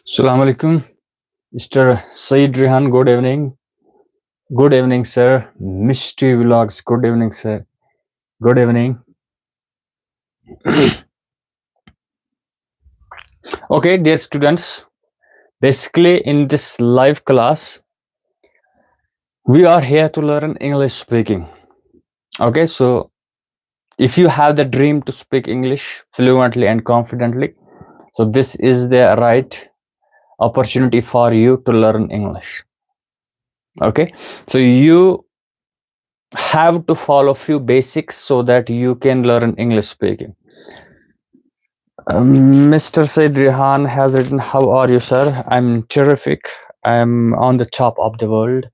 Assalamu alaikum, Mr. Saeed Rehan. Good evening. Good evening, sir. Misty Vlogs. Good evening, sir. Good evening. Okay, dear students. Basically, in this live class, we are here to learn English speaking. Okay, so if you have the dream to speak English fluently and confidently, so this is the right opportunity for you to learn English. Okay, so you have to follow few basics so that you can learn English speaking. Mr. Said Rehan has written, "How are you, sir? I'm terrific. I'm on the top of the world."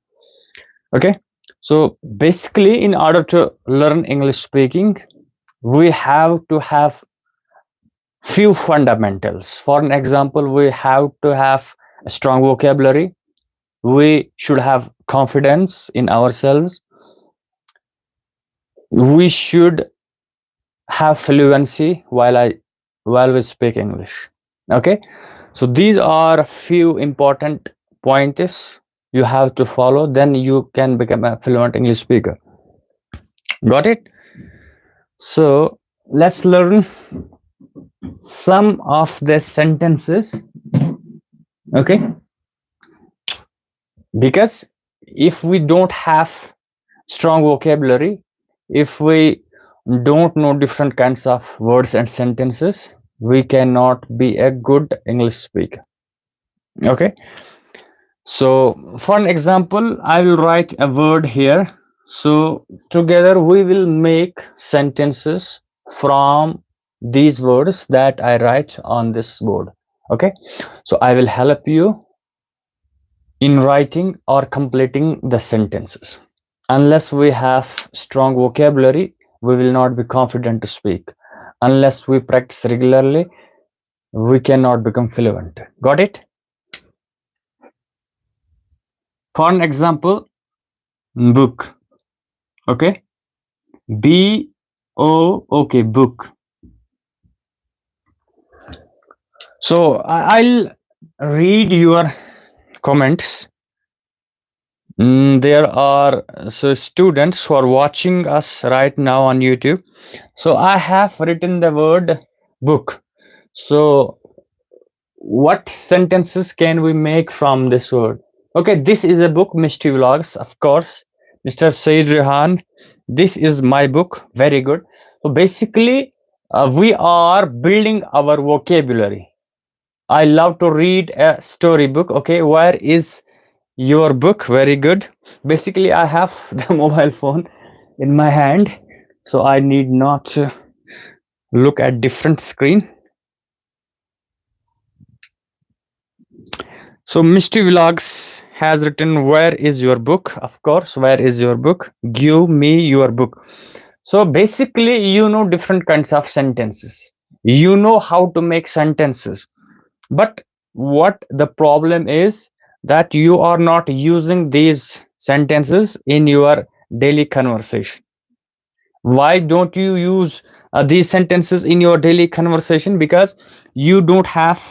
Okay, so basically, in order to learn English speaking, we have to have few fundamentals. For an example, we have to have a strong vocabulary. We should have confidence in ourselves. We should have fluency while we speak English. Okay, so these are a few important pointers you have to follow, then you can become a fluent English speaker. Got it? So let's learn some of the sentences. Okay, because if we don't have strong vocabulary, if we don't know different kinds of words and sentences, we cannot be a good English speaker. Okay, so for an example, I will write a word here. So together we will make sentences from these words that I write on this board. Okay, so I will help you in writing or completing the sentences. Unless we have strong vocabulary, we will not be confident to speak. Unless we practice regularly, we cannot become fluent. Got it? For an example, book. Okay, okay, book. So I'll read your comments. There are students who are watching us right now on YouTube. So I have written the word book. So what sentences can we make from this word? Okay, this is a book, Misty Vlogs, of course. Mr. Said Rehan, this is my book. Very good. So basically, we are building our vocabulary. I love to read a storybook. Okay, where is your book? Very good. Basically, I have the mobile phone in my hand, so I need not look at different screen. So Misty Vlogs has written, "Where is your book?" Of course, where is your book? Give me your book. So basically, you know different kinds of sentences. You know how to make sentences. But what the problem is that you are not using these sentences in your daily conversation. Why don't you use these sentences in your daily conversation? Because you don't have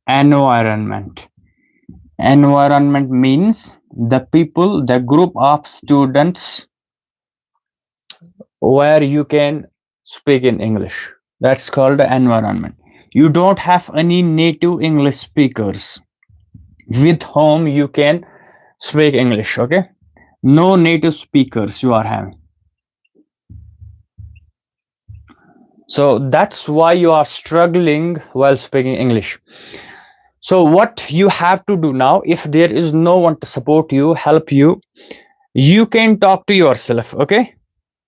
environment. Environment means the people, the group of students where you can speak in English. That's called environment. You don't have any native English speakers with whom you can speak English. Okay, no native speakers you are having. So that's why you are struggling while speaking English. So what you have to do now, if there is no one to support you, help you, you can talk to yourself. Okay,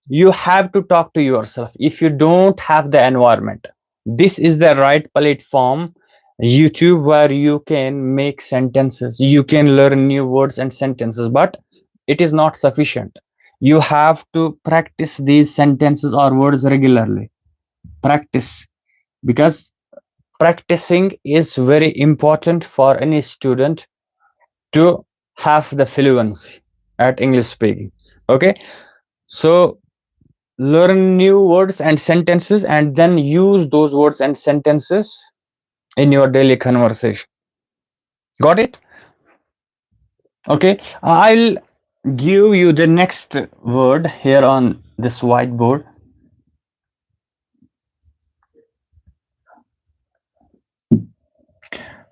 you have to talk to yourself. If you don't have the environment, this is the right platform, YouTube, where you can make sentences, you can learn new words and sentences, but it is not sufficient. You have to practice these sentences or words regularly. Practice, because practicing is very important for any student to have the fluency at English speaking. Okay, so learn new words and sentences and then use those words and sentences in your daily conversation. Got it? Okay, I'll give you the next word here on this whiteboard.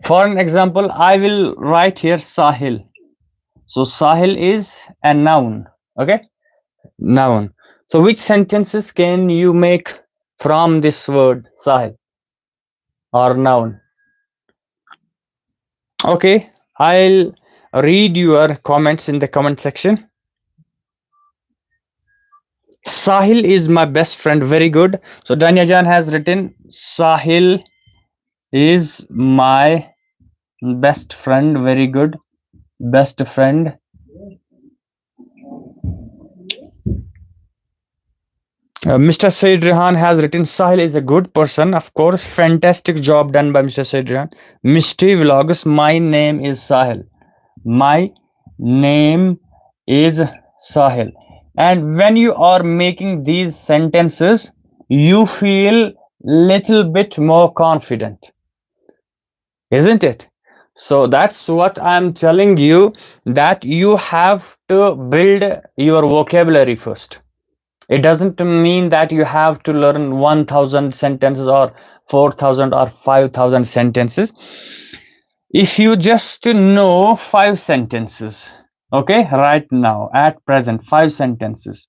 For an example, I will write here Sahil. So Sahil is a noun. Okay, noun. So which sentences can you make from this word Sahil or noun? Okay, I'll read your comments in the comment section. Sahil is my best friend. Very good. So Danya Jan has written Sahil is my best friend. Very good. Best friend. Mr. Said Rehan has written Sahil is a good person. Of course, fantastic job done by Mr. Said Rehan. Misty Vlogs, my name is Sahil. My name is Sahil. And when you are making these sentences, you feel little bit more confident, isn't it? So that's what I'm telling you, that you have to build your vocabulary first. It doesn't mean that you have to learn 1000 sentences or 4000 or 5000 sentences. If you just know 5 sentences, okay, right now, at present, 5 sentences,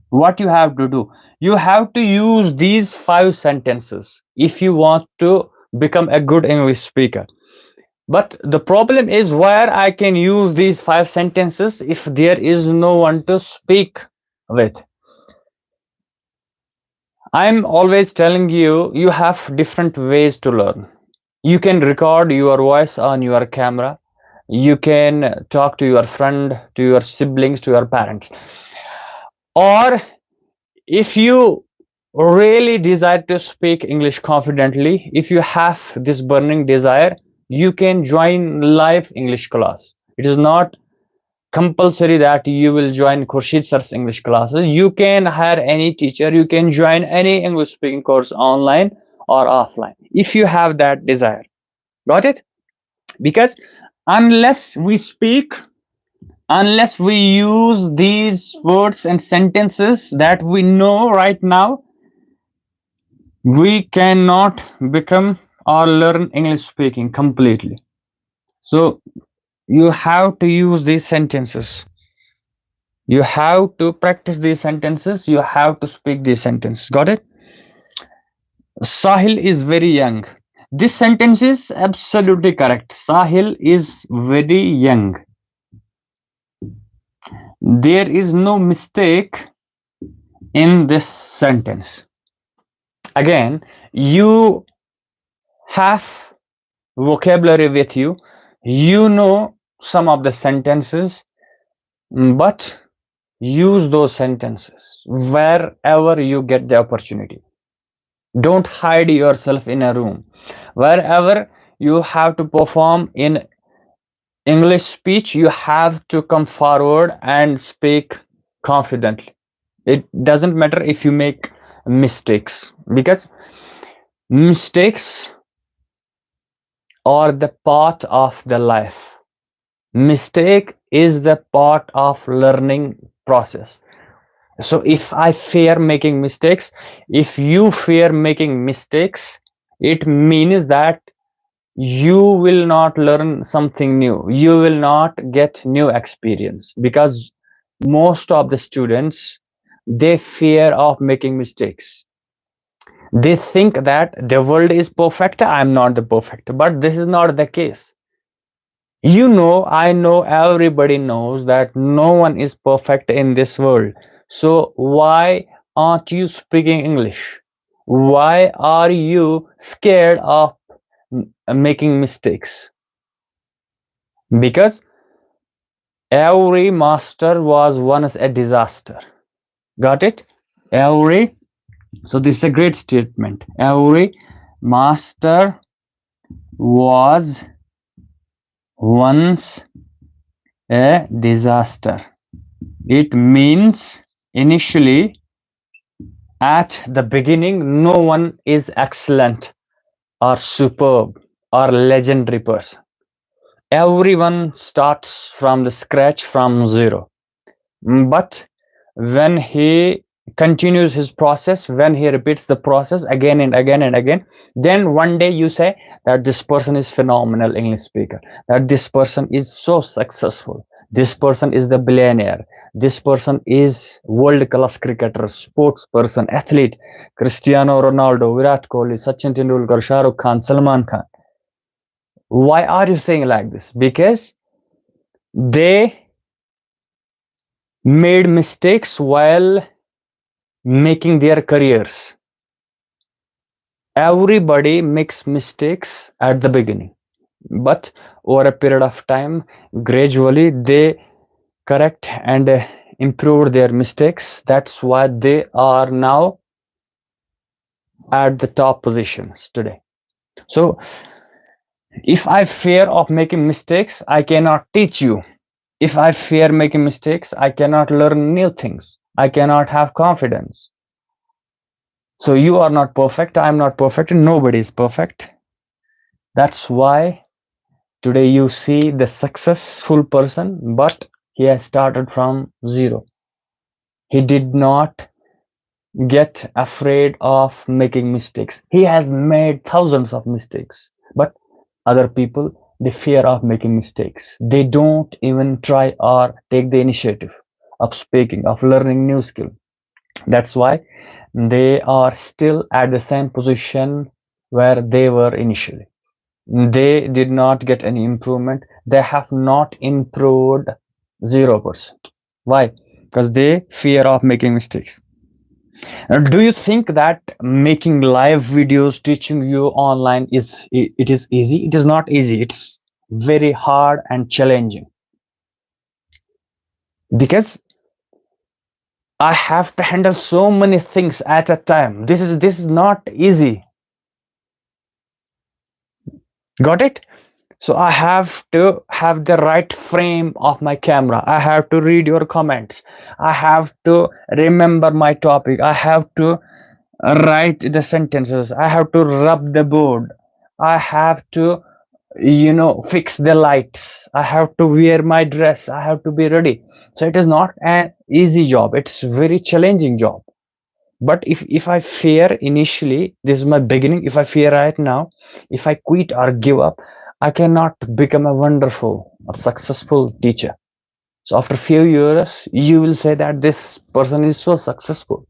what you have to do, you have to use these 5 sentences if you want to become a good English speaker. But the problem is, where I can use these 5 sentences if there is no one to speak with? I'm always telling you, you have different ways to learn. You can record your voice on your camera. You can talk to your friend, to your siblings, to your parents. Or if you really desire to speak English confidently, if you have this burning desire, you can join live English class. It is not compulsory that you will join Khursheed sir's English classes. You can hire any teacher. You can join any English speaking course online or offline if you have that desire. Got it? Because unless we speak, unless we use these words and sentences that we know right now, we cannot become or learn English speaking completely. So you have to use these sentences. You have to practice these sentences. You have to speak these sentences. Got it? Sahil is very young. This sentence is absolutely correct. Sahil is very young. There is no mistake in this sentence. Again, you have vocabulary with you. You know some of the sentences, but use those sentences wherever you get the opportunity. Don't hide yourself in a room. Wherever you have to perform in English speech, you have to come forward and speak confidently. It doesn't matter if you make mistakes, because mistakes are the part of the life. Mistake is the part of learning process. So if I fear making mistakes, if you fear making mistakes, it means that you will not learn something new. You will not get new experience, because most of the students, they fear of making mistakes. They think that the world is perfect. I'm not the perfect, but this is not the case. You know, I know, everybody knows that no one is perfect in this world. So why aren't you speaking English? Why are you scared of making mistakes? Because every master was once a disaster. Got it? Every, so this is a great statement. Every master was once a disaster. It means initially At the beginning, no one is excellent or superb or legendary person. Everyone starts from the scratch, from zero. But when he continues his process, when he repeats the process again and again and again, then one day you say that this person is phenomenal English speaker, that this person is so successful, this person is the billionaire, this person is world class cricketer, sports person, athlete, Cristiano Ronaldo, Virat Kohli, Sachin Tendulkar, Shah Rukh Khan, Salman Khan. Why are you saying like this? Because they made mistakes while making their careers. Everybody makes mistakes at the beginning, but over a period of time, gradually they correct and improve their mistakes. That's why they are now at the top positions today. So if I fear of making mistakes, I cannot teach you. If I fear making mistakes, I cannot learn new things. I cannot have confidence. So you are not perfect, I am not perfect, and nobody is perfect. That's why today you see the successful person, but he has started from zero. He did not get afraid of making mistakes. He has made thousands of mistakes, but other people, they fear of making mistakes. They don't even try or take the initiative of speaking, of learning new skill. That's why they are still at the same position where they were initially. They did not get any improvement. They have not improved 0%. Why? Because they fear of making mistakes. Do you think that making live videos, teaching you online it is easy? It is not easy. It's very hard and challenging, because I have to handle so many things at a time. This is not easy. Got it? So I have to have the right frame of my camera. I have to read your comments. I have to remember my topic. I have to write the sentences. I have to rub the board. I have to, fix the lights. I have to wear my dress. I have to be ready. So it is not an easy job. It's very challenging job. But if I fear initially, this is my beginning, if I fear right now, if I quit or give up, I cannot become a wonderful or successful teacher. So after few years you will say that this person is so successful,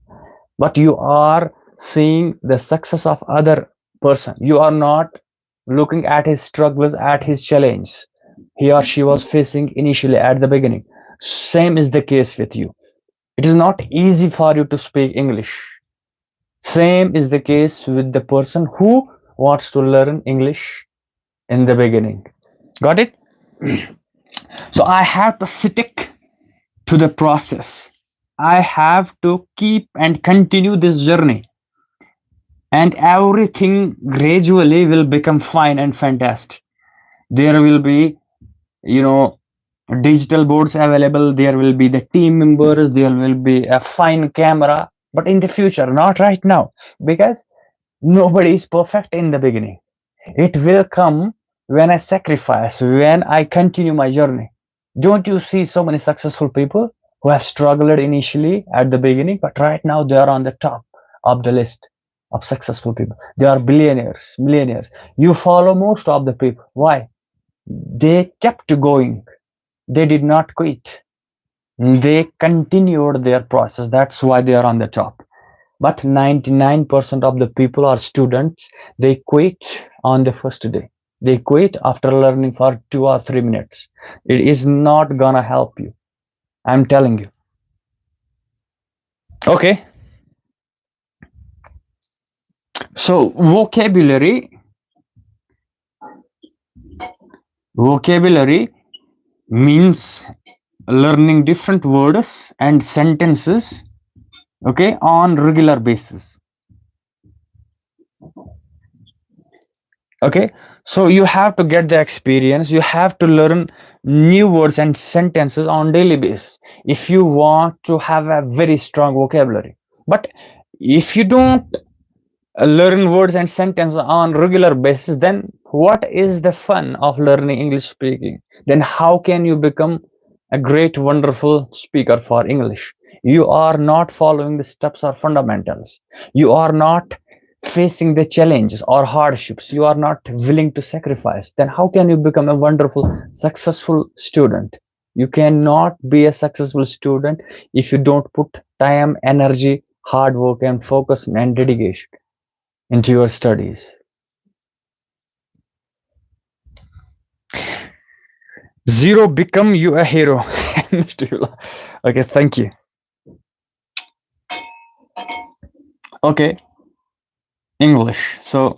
but you are seeing the success of other person. You are not looking at his struggles, at his challenge he or she was facing initially at the beginning. Same is the case with you. It is not easy for you to speak English. Same is the case with the person who wants to learn English in the beginning. Got it? So I have to stick to the process. I have to keep and continue this journey, and everything gradually will become fine and fantastic. There will be, you know, digital boards available, there will be the team members, there will be a fine camera, but in the future, not right now, because nobody is perfect in the beginning. It will come when I sacrifice, when I continue my journey. Don't you see so many successful people who have struggled initially at the beginning, but right now they are on the top of the list of successful people? They are billionaires, millionaires. You follow most of the people. Why? They kept going. They did not quit. They continued their process. That's why they are on the top. But 99% of the people are students. They quit on the first day. They quit after learning for 2 or 3 minutes. It is not gonna help you. I'm telling you. Okay. So vocabulary means learning different words and sentences, okay, on regular basis. Okay, so you have to get the experience, you have to learn new words and sentences on daily basis if you want to have a very strong vocabulary. But If you don't learn words and sentences on regular basis, then what is the fun of learning English speaking? Then how can you become a great wonderful speaker for English? You are not following the steps or fundamentals. You are not facing the challenges or hardships. You are not willing to sacrifice. Then how can you become a wonderful successful student? You cannot be a successful student if you don't put time, energy, hard work and focus and dedication into your studies. Zero become you a hero. Okay, thank you. Okay, English. So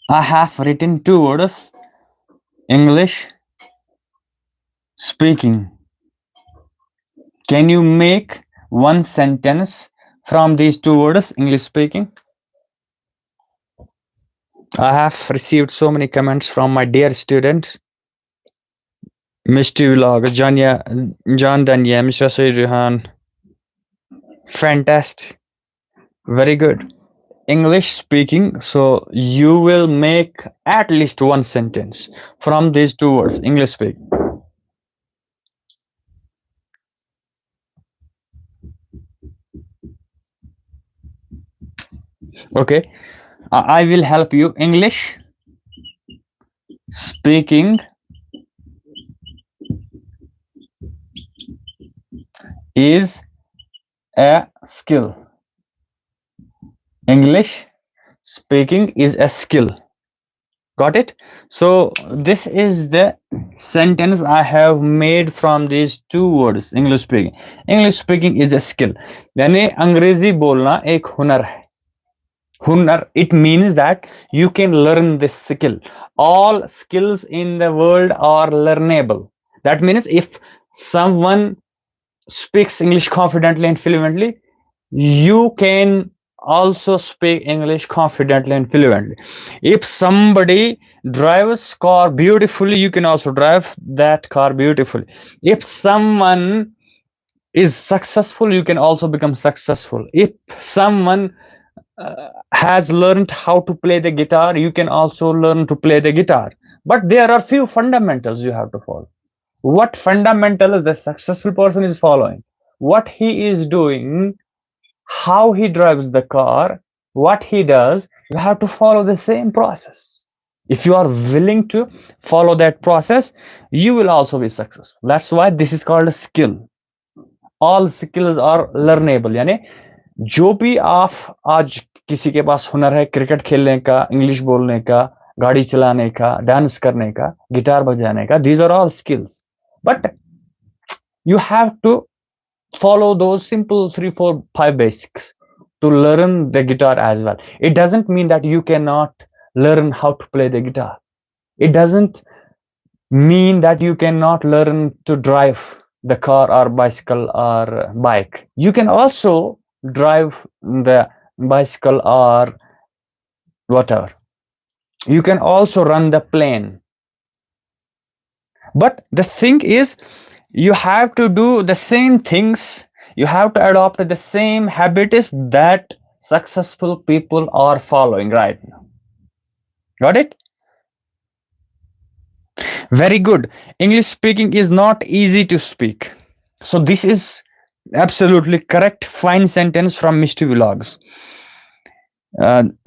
I have written two words: English speaking. Can you make one sentence from these two words, English speaking? I have received so many comments from my dear students. Mr. Vlog, John Danya, Mr. Sayyid Rehan. Fantastic. Very good. English speaking. So you will make at least one sentence from these two words, English speaking. Okay, I will help you. English speaking is a skill. English speaking is a skill. Got it? So this is the sentence I have made from these two words, English speaking. English speaking is a skill. यानी अंग्रेजी बोलना एक हुनर है. Hunar, it means that you can learn this skill. All skills in the world are learnable. That means if someone speaks English confidently and fluently, you can also speak English confidently and fluently. If somebody drives car beautifully, you can also drive that car beautifully. If someone is successful, you can also become successful. If someone has learned how to play the guitar, you can also learn to play the guitar. But there are few fundamentals you have to follow. What fundamental the successful person is following? What he is doing, how he drives the car, what he does, you have to follow the same process. If you are willing to follow that process, you will also be successful. That's why this is called a skill. All skills are learnable. यानी जो भी आप आज किसी के पास हुनर है, cricket खेलने का, इंग्लिश बोलने का, गाड़ी चलाने का, डांस करने का, गिटार बजाने का, these are all skills. But you have to follow those simple 3, 4, 5 basics to learn the guitar as well. It doesn't mean that you cannot learn how to play the guitar. It doesn't mean that you cannot learn to drive the car or bicycle or bike. You can also drive the bicycle or whatever. You can also run the plane. But the thing is, you have to do the same things. You have to adopt the same habits that successful people are following right now. Got it? Very good. English speaking is not easy to speak. So this is absolutely correct. Fine sentence from Mr. Vlogs.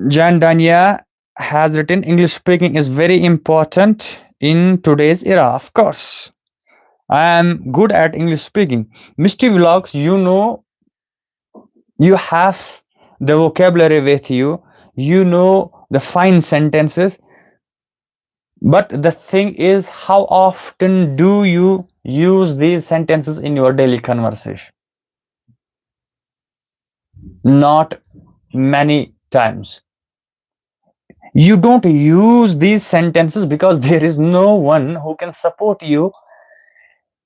Jan Danya has written, English speaking is very important in today's era. Of course, I am good at English speaking. Mr. Vlogs, you know, you have the vocabulary with you. You know the fine sentences. But the thing is, how often do you use these sentences in your daily conversation? Not many times. You don't use these sentences because there is no one who can support you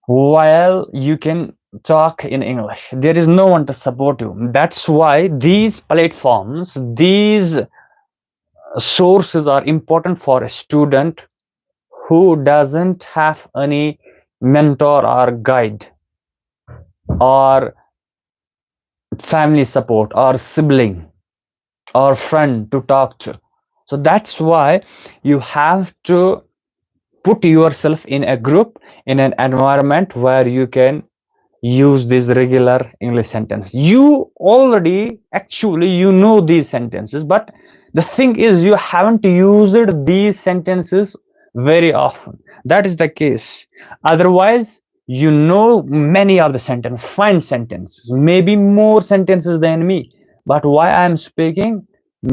while you can talk in English. There is no one to support you. That's why these platforms, these sources are important for a student who doesn't have any mentor or guide or family support or sibling or friend to talk to. So that's why you have to put yourself in a group, in an environment where you can use this regular English sentence. You already actually you know these sentences, but the thing is you haven't used these sentences very often. That is the case. Otherwise, you know many of the sentences, fine sentences, maybe more sentences than me. But why I'm speaking?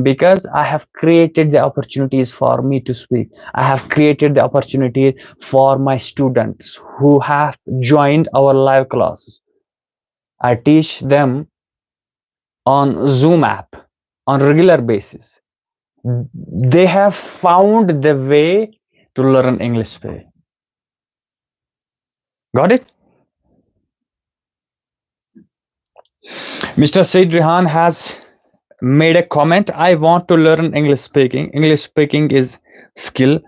Because I have created the opportunities for me to speak. I have created the opportunity for my students who have joined our live classes. I teach them on Zoom app on regular basis. They have found the way to learn English way. Got it? Mr. Said Rehan has made a comment. I want to learn English speaking. English speaking is skill.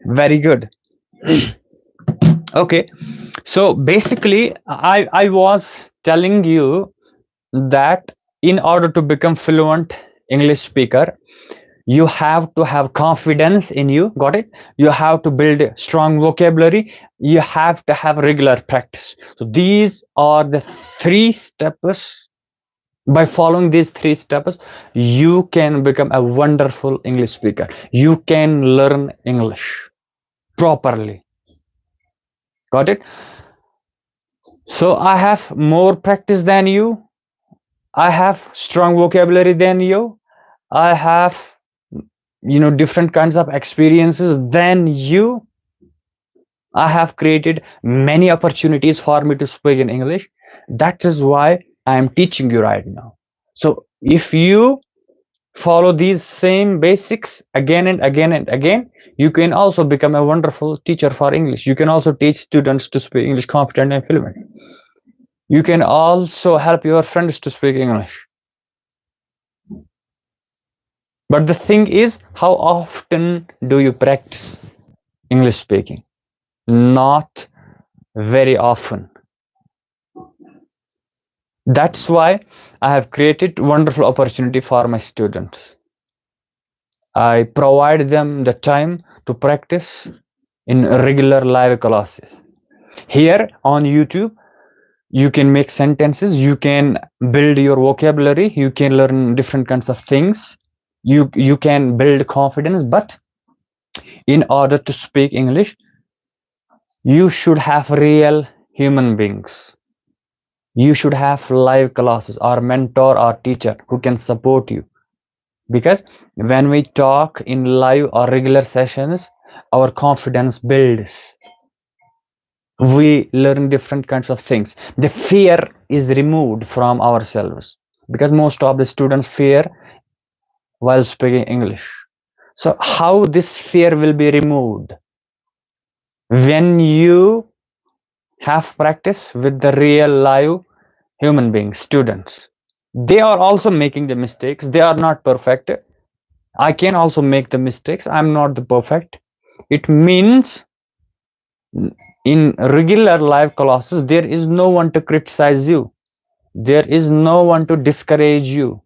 Very good. Okay. So basically, I was telling you that in order to become fluent English speaker, you have to have confidence in you. Got it? You have to build a strong vocabulary. You have to have regular practice. So these are the three steps. By following these three steps, you can become a wonderful English speaker. You can learn English properly. Got it? So I have more practice than you. I have strong vocabulary than you. I have different kinds of experiences than you. I have created many opportunities for me to speak in English. That is why I am teaching you right now. So if you follow these same basics again and again and again, you can also become a wonderful teacher for English. You can also teach students to speak English confident and fluent. You can also help your friends to speak English. But the thing is, how often do you practice English speaking? Not very often. That's why I have created wonderful opportunity for my students. I provide them the time to practice in regular live classes. Here on YouTube, you can make sentences, you can build your vocabulary, you can learn different kinds of things, you can build confidence. But in order to speak English, you should have real human beings. You should have live classes or mentor or teacher who can support you. Because when we talk in live or regular sessions, our confidence builds. We learn different kinds of things. The fear is removed from ourselves, because most of the students fear while speaking English. So how this fear will be removed? When you have practice with the real live human beings, students. They are also making the mistakes. They are not perfect. I can also make the mistakes. I'm not the perfect. It means in regular live classes, there is no one to criticize you. There is no one to discourage you.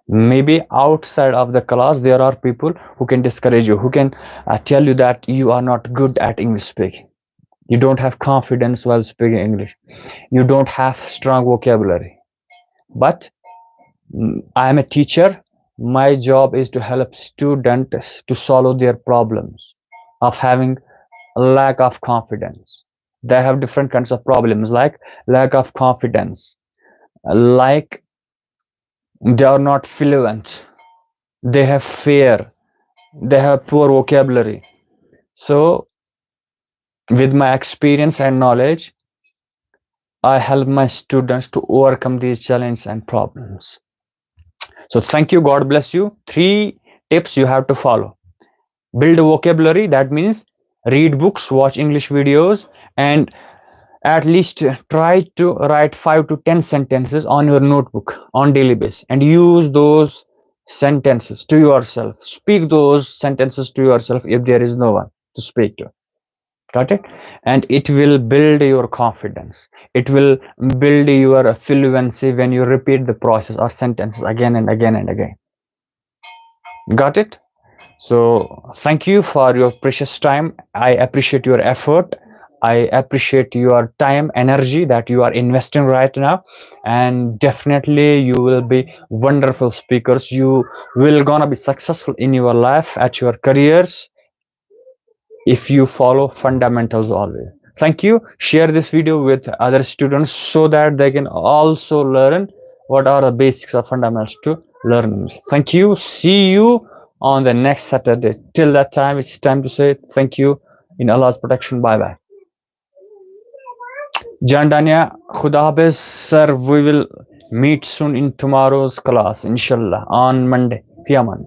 Maybe outside of the class, there are people who can discourage you, who can tell you that you are not good at English speaking. You don't have confidence while speaking English. You don't have strong vocabulary. But I am a teacher. My job is to help students to solve their problems of having a lack of confidence. They have different kinds of problems like lack of confidence, like they are not fluent, they have fear, they have poor vocabulary. So, with my experience and knowledge, I help my students to overcome these challenges and problems. So, thank you. God bless you. 3 tips you have to follow. Build a vocabulary. That means read books, watch English videos, and at least try to write 5 to 10 sentences on your notebook on daily basis, and use those sentences to yourself. Speak those sentences to yourself if there is no one to speak to. Got it? And it will build your confidence. It will build your fluency when you repeat the process or sentences again and again and again. Got it? So thank you for your precious time. I appreciate your effort. I appreciate your time, energy that you are investing right now, and definitely you will be wonderful speakers. You will gonna be successful in your life at your careers if you follow fundamentals always. Thank you. Share this video with other students so that they can also learn what are the basics or fundamentals to learn. Thank you. See you on the next Saturday. Till that time, it's time to say thank you in Allah's protection. Bye bye. Jandania, Khuda Hafiz, sir. We will meet soon in tomorrow's class, inshallah, on Monday. Fi aman.